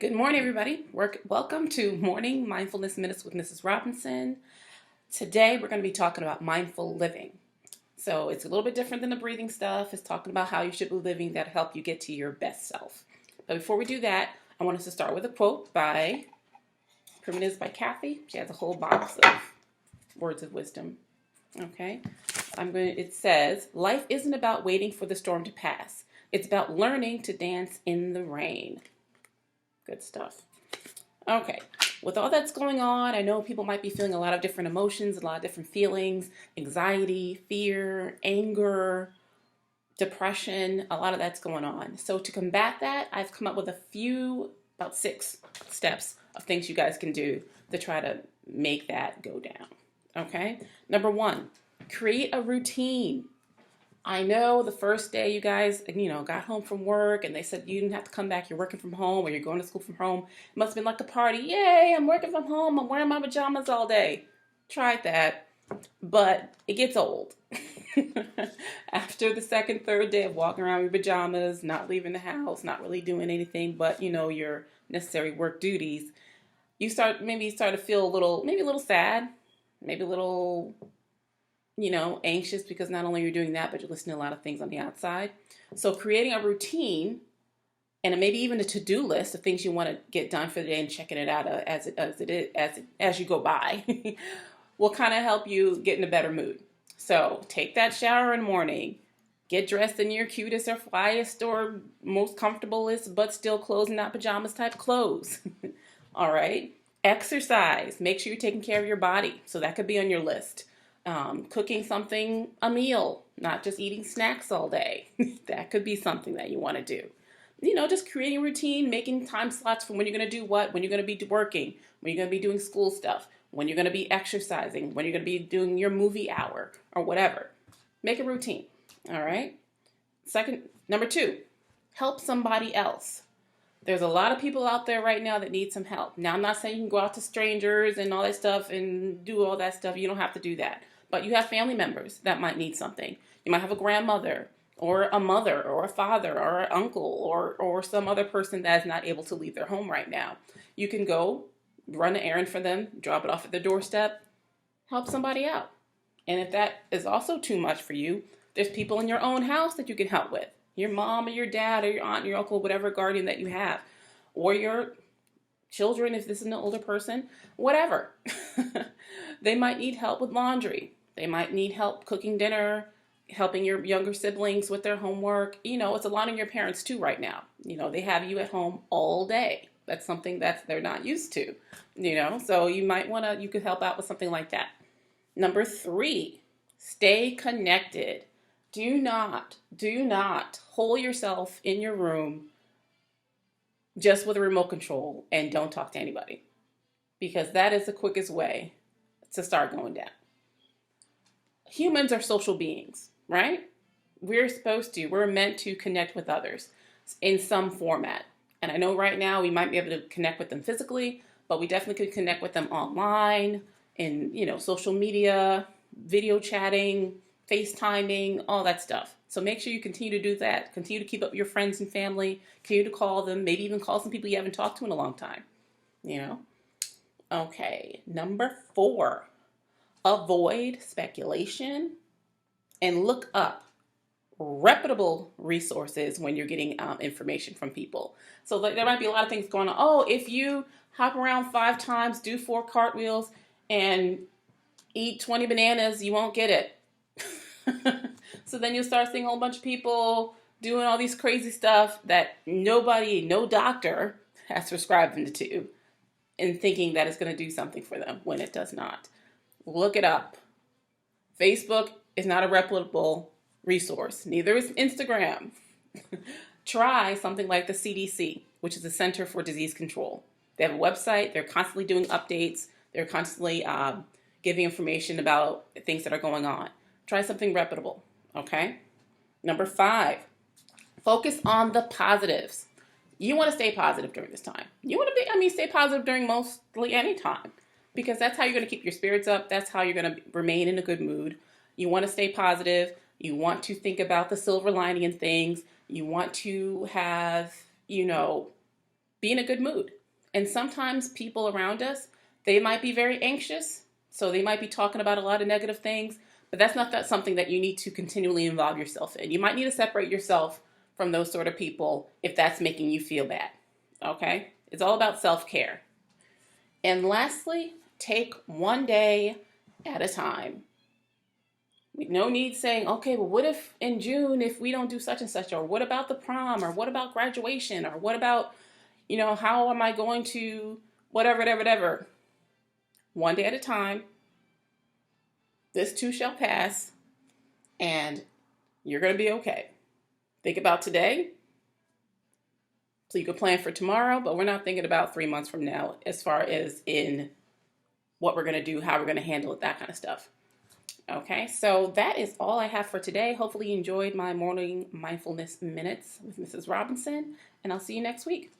Good morning, everybody. Welcome to Morning Mindfulness Minutes with Mrs. Robinson. Today, we're going to be talking about mindful living. So it's a little bit different than the breathing stuff. It's talking about how you should be living that help you get to your best self. But before we do that, I want us to start with a quote by Primitives by Kathy. She has a whole box of words of wisdom. Okay, it says, "Life isn't about waiting for the storm to pass. It's about learning to dance in the rain." Good stuff. Okay, with all that's going on, I know people might be feeling a lot of different emotions, a lot of different feelings, anxiety, fear, anger, depression, a lot of that's going on. So to combat that, I've come up with about 6 steps of things you guys can do to try to make that go down. Okay, number 1, create a routine. I know the first day you guys, got home from work and they said you didn't have to come back. You're working from home or you're going to school from home. It must have been like a party. Yay, I'm working from home. I'm wearing my pajamas all day. Tried that, but it gets old. After the second, third day of walking around with pajamas, not leaving the house, not really doing anything but, your necessary work duties, you start to feel maybe a little sad, maybe a little anxious because not only you're doing that, but you're listening to a lot of things on the outside. So creating a routine and maybe even a to-do list of things you want to get done for the day and checking it out as you go by will kind of help you get in a better mood. So take that shower in the morning, get dressed in your cutest or flyest or most comfortablest, but still clothes and not pajamas type clothes. All right. Exercise. Make sure you're taking care of your body. So that could be on your list. Cooking a meal, not just eating snacks all day. That could be something that you want to do. Just creating a routine, making time slots for when you're going to do what, when you're going to be working, when you're going to be doing school stuff, when you're going to be exercising, when you're going to be doing your movie hour or whatever. Make a routine. All right. Number 2, help somebody else. There's a lot of people out there right now that need some help. Now, I'm not saying you can go out to strangers and all that stuff and do all that stuff. You don't have to do that. But you have family members that might need something. You might have a grandmother or a mother or a father or an uncle or some other person that is not able to leave their home right now. You can go run an errand for them, drop it off at their doorstep, help somebody out. And if that is also too much for you, there's people in your own house that you can help with. Your mom or your dad or your aunt or your uncle, whatever guardian that you have. Or your children, if this is an older person, whatever. They might need help with laundry. They might need help cooking dinner, helping your younger siblings with their homework. It's a lot of your parents too right now. They have you at home all day. That's something that they're not used to, so you could help out with something like that. Number 3, stay connected. Do not hole yourself in your room just with a remote control and don't talk to anybody, because that is the quickest way to start going down. Humans are social beings, right? We're meant to connect with others in some format. And I know right now we might be able to connect with them physically, but we definitely could connect with them online, in, social media, video chatting, FaceTiming, all that stuff. So make sure you continue to do that. Continue to keep up with your friends and family. Continue to call them. Maybe even call some people you haven't talked to in a long time. Okay, number 4. Avoid speculation and look up reputable resources when you're getting information from people. So there might be a lot of things going on. Oh, if you hop around 5 times, do 4 cartwheels, and eat 20 bananas, you won't get it. So then you'll start seeing a whole bunch of people doing all these crazy stuff that no doctor has prescribed them to, and thinking that it's going to do something for them when it does not. Look it up. Facebook is not a reputable resource. Neither is Instagram. Try something like the CDC, which is the Center for Disease Control. They have a website. They're constantly doing updates. They're constantly giving information about things that are going on. Try something reputable, okay? Number 5, focus on the positives. You want to stay positive during this time. You want to stay positive during mostly any time, because that's how you're going to keep your spirits up. That's how you're going to remain in a good mood. You want to stay positive. You want to think about the silver lining in things. You want to have, be in a good mood. And sometimes people around us, they might be very anxious, so they might be talking about a lot of negative things, but that's not something that you need to continually involve yourself in. You might need to separate yourself from those sort of people if that's making you feel bad. Okay? It's all about self-care. And lastly, take one day at a time. No need saying, okay, well, what if in June if we don't do such and such, or what about the prom, or what about graduation, or what about, how am I going to whatever. One day at a time. This too shall pass, and you're going to be okay. Think about today, so you can plan for tomorrow, but we're not thinking about 3 months from now as far as in what we're going to do, how we're going to handle it, that kind of stuff. Okay, so that is all I have for today. Hopefully you enjoyed my morning mindfulness minutes with Mrs. Robinson, and I'll see you next week.